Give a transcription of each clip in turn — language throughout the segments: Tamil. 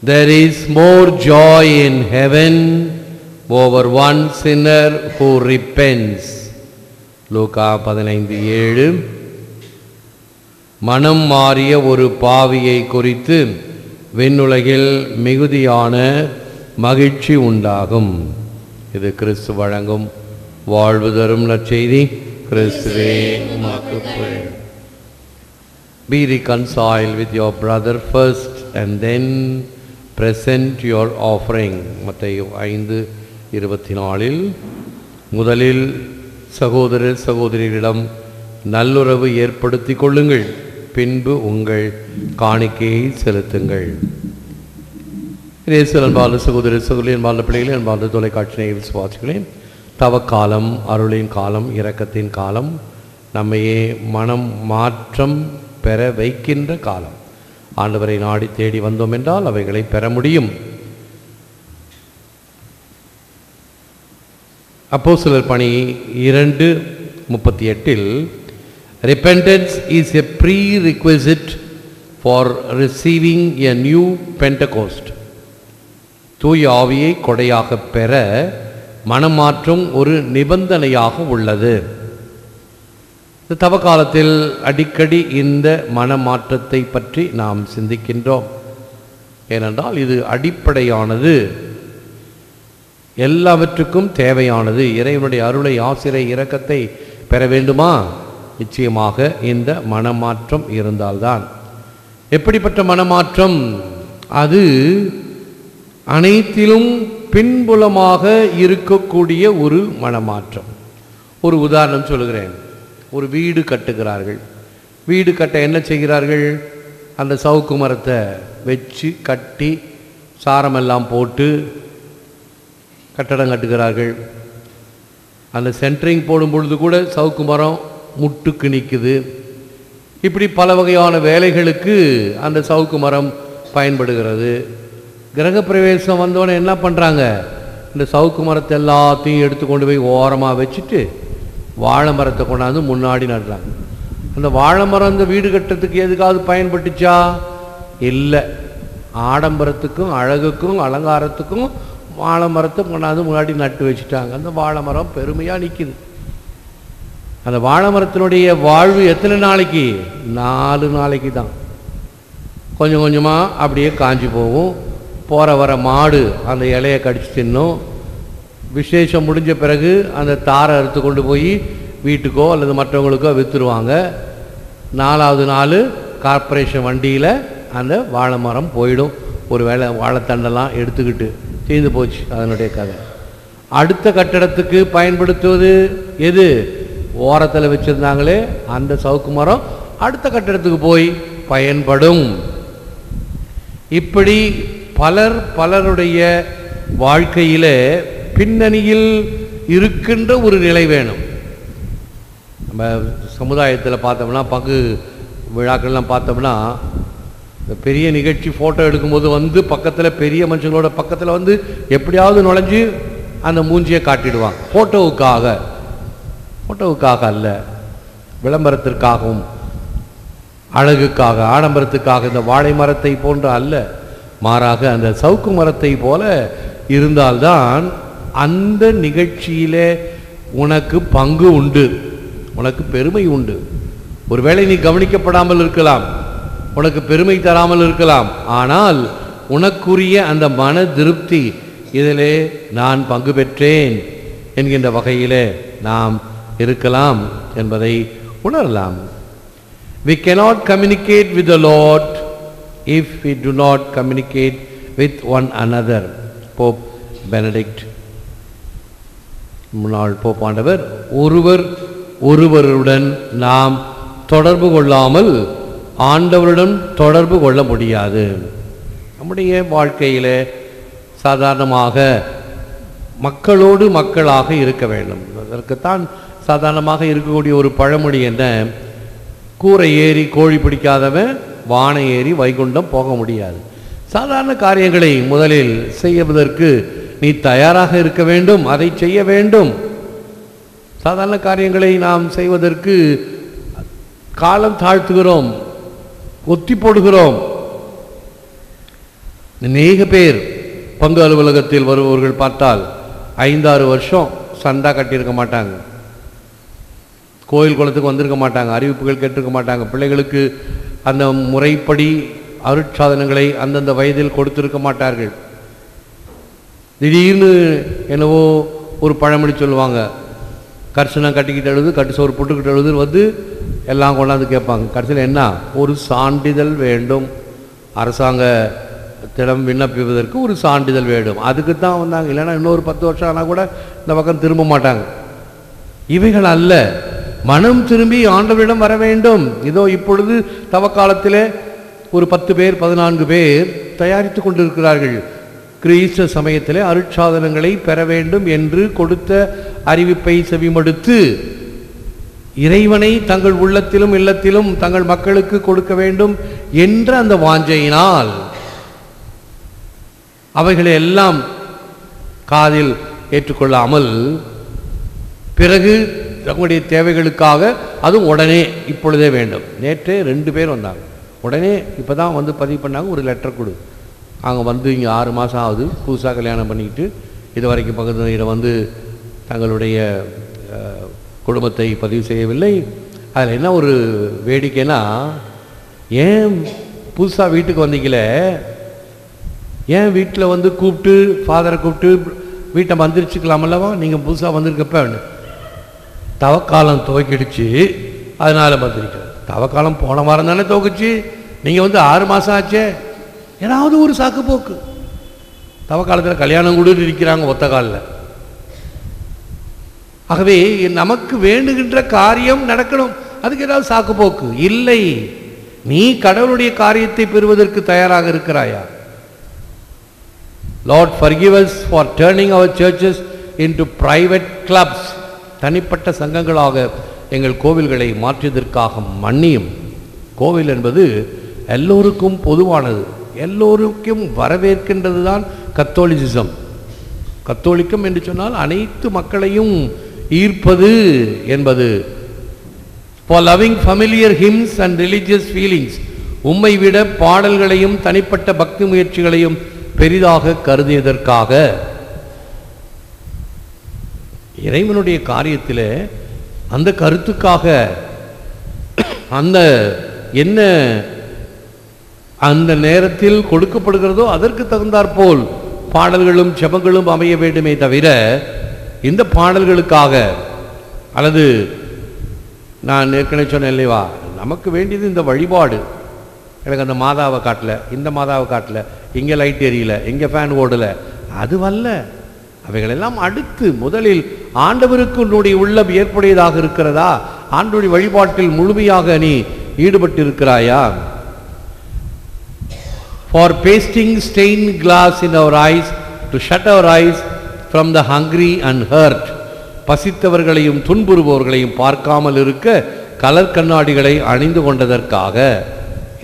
There is more joy in heaven over one sinner who repents. லூக்கா 15:7. மனம் மாறிய ஒரு பாவியை குறித்து விண்ணுலகில் மிகுதியான மகிழ்ச்சி உண்டாகும். இது கிறிஸ்து வழங்கும் வாழ்வு தரும் நற்செய்தி. கிறிஸ்துவே உமக்கு புகழ். Be reconciled with your brother first and then present your offering. மத்தேயு 5:24. முதலில் சகோதர சகோதரிகளிடம் நல்லுறவு ஏற்படுத்திக் கொள்ளுங்கள், பின்பு உங்கள் காணிக்கையை செலுத்துங்கள். அன்பார்ந்த சகோதர சகோதரி, அன்பார்ந்த பிள்ளைகளே, அன்பார்ந்த தொலைக்காட்சி நேயர்கள் விசுவாசிகளே, தவக்காலம், அருளின் காலம், இரக்கத்தின் காலம், நம்மையே மனம் மாற்றம் பெற வைக்கின்ற காலம். ஆண்டவரை நாடி தேடி வந்தோம் என்றால் அவைகளை பெற முடியும். அப்போஸ்தலர் பணி 2:38 repentance is a prerequisite for receiving a new Pentecost. தூய ஆவியை கொடையாக பெற மனமாற்றம் ஒரு நிபந்தனையாக உள்ளது. தவக்காலத்தில் அடிக்கடி இந்த மனமாற்றத்தை பற்றி நாம் சிந்திக்கின்றோம். ஏனென்றால் இது அடிப்படையானது, எல்லாவற்றுக்கும் தேவையானது. இறைவனுடைய அருளை, ஆசிரை, இரக்கத்தை பெற வேண்டுமா? நிச்சயமாக இந்த மனமாற்றம் இருந்தால்தான். எப்படிப்பட்ட மனமாற்றம்? அது அனைத்திலும் பின்புலமாக இருக்கக்கூடிய ஒரு மனமாற்றம். ஒரு உதாரணம் சொல்லுகிறேன். ஒரு வீடு கட்டுகிறார்கள். வீடு கட்ட என்ன செய்கிறார்கள்? அந்த சவுக்கு மரத்தை வச்சு கட்டி சாரமெல்லாம் போட்டு கட்டடம் கட்டுகிறார்கள். அந்த சென்ட்ரிங் போடும் பொழுது கூட சவுக்கு மரம் முட்டுக்கு நிற்குது. இப்படி பல வகையான வேலைகளுக்கு அந்த சவுக்கு மரம் பயன்படுகிறது. கிரகப்பிரவேசம் வந்தோடனே என்ன பண்ணுறாங்க? இந்த சவுக்கு மரத்தை எல்லாத்தையும் எடுத்து கொண்டு போய் ஓரமாக வச்சுட்டு வாழை மரத்தை கொண்டாந்து முன்னாடி நடுறாங்க. அந்த வாழை மரம் அந்த வீடு கட்டுறதுக்கு எதுக்காவது பயன்பட்டுச்சா? இல்லை. ஆடம்பரத்துக்கும் அழகுக்கும் அலங்காரத்துக்கும் வாழை மரத்தை கொண்டாந்து முன்னாடி நட்டு வச்சுட்டாங்க. அந்த வாழை மரம் பெருமையாக நிற்கிது. அந்த வாழை மரத்தினுடைய வாழ்வு எத்தனை நாளைக்கு? 4 நாளைக்கு தான். கொஞ்சம் கொஞ்சமாக அப்படியே காஞ்சி போகும். போகிற வர மாடு அந்த இலையை கடிச்சு தின்னும். விசேஷம் முடிஞ்ச பிறகு அந்த தாரை அறுத்து கொண்டு போய் வீட்டுக்கோ அல்லது மற்றவங்களுக்கோ விற்றுருவாங்க. 4வது நாள் கார்ப்பரேஷன் வண்டியில் அந்த வாழை மரம் போயிடும். ஒரு வேளை வாழைத்தண்டெல்லாம் எடுத்துக்கிட்டு தீர்ந்து போச்சு அதனுடைய கதை. அடுத்த கட்டடத்துக்கு பயன்படுத்துவது எது? ஓரத்தில் வச்சுருந்தாங்களே அந்த சவுக்கு மரம் அடுத்த கட்டடத்துக்கு போய் பயன்படும். இப்படி பலருடைய வாழ்க்கையில் பின்னணியில் இருக்கின்ற ஒரு நிலை வேணும். நம்ம சமுதாயத்தில் பார்த்தோம்னா, பங்கு விழாக்கள்லாம் பார்த்தோம்னா, இந்த பெரிய நிகழ்ச்சி ஃபோட்டோ எடுக்கும்போது வந்து பக்கத்தில் பெரிய மனுஷங்களோட பக்கத்தில் வந்து எப்படியாவது நுழைஞ்சு அந்த மூஞ்சியை காட்டிடுவாங்க. ஃபோட்டோவுக்காக அல்ல, விளம்பரத்திற்காகவும் அழகுக்காக ஆடம்பரத்துக்காக இந்த வாழை மரத்தை போன்ற அல்ல, மாறாக அந்த சவுக்கு மரத்தை போல இருந்தால்தான் அந்த நிகழ்ச்சியிலே உனக்கு பங்கு உண்டு, உனக்கு பெருமை உண்டு. ஒருவேளை நீ கவனிக்கப்படாமல் இருக்கலாம், உனக்கு பெருமை தராமல் இருக்கலாம், ஆனால் உனக்குரிய அந்த மன திருப்தி, இதிலே நான் பங்கு பெற்றேன் என்கின்ற வகையிலே நாம் இருக்கலாம் என்பதை உணரலாம். We cannot communicate with the Lord if we do not communicate with one another. Pope Benedict, முன்னாள் போப்பாண்டவர், ஒருவருடன் நாம் தொடர்பு கொள்ளாமல் ஆண்டவருடன் தொடர்பு கொள்ள முடியாது. நம்முடைய வாழ்க்கையில் சாதாரணமாக மக்களோடு மக்களாக இருக்க வேண்டும். அதற்குத்தான் சாதாரணமாக இருக்கக்கூடிய ஒரு பழமொழி என்ன? கூரை ஏறி கோழி பிடிக்காதவன் வானை ஏறி வைகுண்டம் போக முடியாது. சாதாரண காரியங்களை முதலில் செய்வதற்கு நீ தயாராக இருக்க வேண்டும், அதை செய்ய வேண்டும். சாதாரண காரியங்களை நாம் செய்வதற்கு காலம் தாழ்த்துகிறோம், ஒத்தி போடுகிறோம். அநேக பேர் பங்கு அலுவலகத்தில் வருபவர்கள் பார்த்தால் 5-6 வருஷம் சந்தா கட்டியிருக்க மாட்டாங்க, கோயில் குளத்துக்கு வந்திருக்க மாட்டாங்க, அறிவிப்புகள் கேட்டிருக்க மாட்டாங்க, பிள்ளைகளுக்கு அந்த முறைப்படி அருட்சாதனங்களை அந்தந்த வயதில் கொடுத்திருக்க மாட்டார்கள். திடீர்னு என்னவோ ஒரு பழமொழி சொல்லுவாங்க, கரிசனம் கட்டிக்கிட்டு எழுது, கட்டு சோறு புட்டுக்கிட்டு எழுது வந்து எல்லாம் கொண்டாந்து கேட்பாங்க. கடைசியில் என்ன, ஒரு சான்றிதழ் வேண்டும், அரசாங்கத்திடம் விண்ணப்பிப்பதற்கு ஒரு சான்றிதழ் வேண்டும், அதுக்கு தான் வந்தாங்க. இல்லைன்னா இன்னொரு 10 வருஷம் ஆனால் கூட இந்த பக்கம் திரும்ப மாட்டாங்க. இவைகள் அல்ல, மனம் திரும்பி ஆண்டவரிடம் வர வேண்டும். இதோ இப்பொழுது தவக்காலத்திலே ஒரு 10 பேர் 14 பேர் தயாரித்து கொண்டிருக்கிறார்கள். கிறிஸ்த சமயத்திலே அருட்சாதனங்களை பெற வேண்டும் என்று கொடுத்த அறிவிப்பை செவிமடுத்து இறைவனை தங்கள் உள்ளத்திலும் இல்லத்திலும் தங்கள் மக்களுக்கு கொடுக்க வேண்டும் என்ற அந்த வாஞ்சையினால் அவைகளை எல்லாம் காதில் ஏற்றுக்கொள்ளாமல் பிறகு தங்களுடைய தேவைகளுக்காக அதுவும் உடனே இப்பொழுதே வேண்டும். நேற்றே 2 பேர் வந்தாங்க, உடனே இப்போ தான் வந்து பதிவு பண்ணாங்க, ஒரு லெட்டர் கொடு. அவங்க வந்து இங்கே 6 மாதம் ஆகுது, புதுசாக கல்யாணம் பண்ணிக்கிட்டு இது வரைக்கும் பக்கத்தில் வந்து தங்களுடைய குடும்பத்தை பதிவு செய்யவில்லை. அதில் என்ன ஒரு வேடிக்கைன்னா, ஏன் புதுசாக வீட்டுக்கு வந்தீங்களே, ஏன் வீட்டில் வந்து கூப்பிட்டு ஃபாதரை கூப்பிட்டு வீட்டை மந்திரிச்சுக்கலாமல்லவா, நீங்கள் புதுசாக வந்திருக்கப்ப தவக்காலம் துவக்கிடுச்சு அதனால் மந்திரிக்கிறேன். தவக்காலம் போன வாரம் தானே துவக்குச்சு, நீங்கள் வந்து 6 மாதம் ஆச்சே, ஏதாவது ஒரு சாக்கு போக்கு. தவக்காலத்தில் கல்யாணம் கூட இருக்கிறாங்க ஒத்த காலில். ஆகவே நமக்கு வேண்டுகின்ற காரியம் நடக்கணும், அதுக்கு ஏதாவது சாக்கு போக்கு இல்லை. நீ கடவுளுடைய காரியத்தை பெறுவதற்கு தயாராக இருக்கிறாயா? Lord, forgive us for turning our churches into private clubs. தனிப்பட்ட சங்கங்களாக எங்கள் கோவில்களை மாற்றியதற்காக மன்னியும். கோவில் என்பது எல்லோருக்கும் பொதுவானது, எல்லோருக்கும் வரவேற்கின்றது தான் கத்தோலிசிசம். கத்தோலிக்கம் என்று சொன்னால் அனைத்து மக்களையும் ஈர்ப்பது என்பது. For loving familiar hymns and religious feelings, உம்மை விட பாடல்களையும் தனிப்பட்ட பக்தி முயற்சிகளையும் பெரிதாக கருதியதற்காக இறைவனுடைய காரியத்தில் அந்த கருத்துக்காக அந்த என்ன அந்த நேரத்தில் கொடுக்கப்படுகிறதோ அதற்கு தகுந்தாற்போல் பாடல்களும் ஜெபங்களும் அமைய வேண்டுமே தவிர, இந்த பாடல்களுக்காக அல்லது நான் ஏற்கனவே சொன்னேன் இல்லைவா, நமக்கு வேண்டியது இந்த வழிபாடு. எனக்கு அந்த மாதாவை காட்டல, இந்த மாதாவை காட்டல, இங்கே லைட் எரியல, இங்கே ஃபேன் ஓடல, அதுவல்ல. அவைகளெல்லாம் அடுத்து முதலில் ஆண்டவருக்கு உன்னுடைய உள்ளம் ஏற்புடையதாக இருக்கிறதா, ஆண்டவருடைய வழிபாட்டில் முழுமையாக நீ ஈடுபட்டிருக்கிறாயா? For pasting stained glass in our eyes to shut our eyes from the hungry and hurt, பசித்தவர்களையும் துன்புறுபவர்களையும் பார்க்காமல் இருக்க கலர் கண்ணாடிகளை அணிந்து கொண்டதற்காக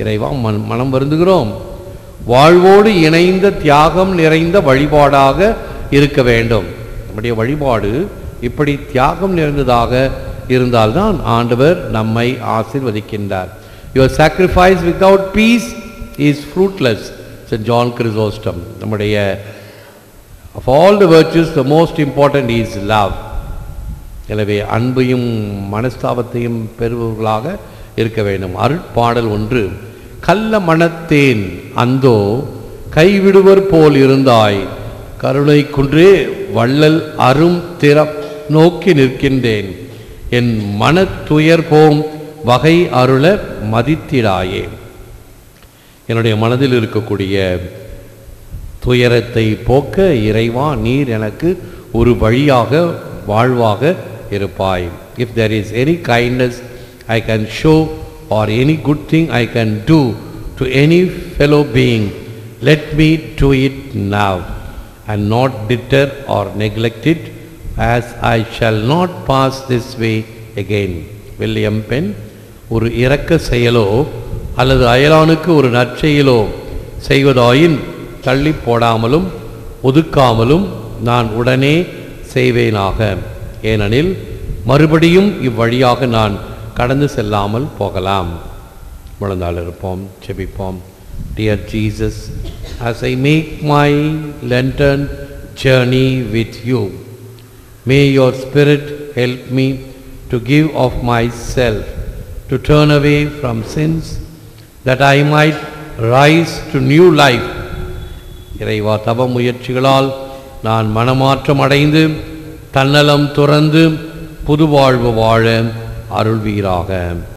இறைவா மனம் வருந்துகிறோம். வாழ்வோடு இணைந்த தியாகம் நிறைந்த வழிபாடாக இருக்க வேண்டும். நம்முடைய வழிபாடு இப்படி தியாகம் நிறைந்ததாக இருந்தால்தான் ஆண்டவர் நம்மை ஆசீர்வதிக்கின்றார். Your sacrifice without peace is fruitless, said John Chrysostom. நம்முடைய of all the virtues the most important is love. எனவே அன்பையும் மனஸ்தாபத்தையும் பெறுபவர்களாக இருக்க வேண்டும். அருட்பாடல் ஒன்று, கள்ள மனத்தேன் அந்தோ கைவிடுவர் போல் இருந்தாய், கருணை குன்றே வள்ளல் அரும் திற நோக்கி நிற்கின்றேன், என் மனத்துயர் போம் வகை அருள மதித்திடாயே. என்னுடைய மனதில் இருக்கக்கூடிய துயரத்தை போக்க இறைவா நீர் எனக்கு ஒரு வழியாக வாழ்வாக இருப்பாய். If there is any kindness I can show or any good thing I can do to any fellow being, let me do it now and not deter or neglect it, as I shall not pass this way again. William Penn, ஒரு இரக்க செயலோ அல்லது அயலானுக்கு ஒரு நற்செயலோ செய்வதாயின் தள்ளி போடாமலும் ஒதுக்காமலும் நான் உடனே செய்வேனாக, ஏனெனில் மறுபடியும் இவ்வழியாக நான் கடந்து செல்லாமல் போகலாம். முழந்தாள் இருப்போம், செபிப்போம். Dear Jesus, as I make my Lenten journey with you. May your Spirit help me to give of myself, to turn away from sins, that I might rise to new life. இறைவா, தவ முயற்சிகளால் நான் மனமாற்றம் அடைந்து தன்னலம் துறந்து புதுவாழ்வு வாழ அருள்வீராக.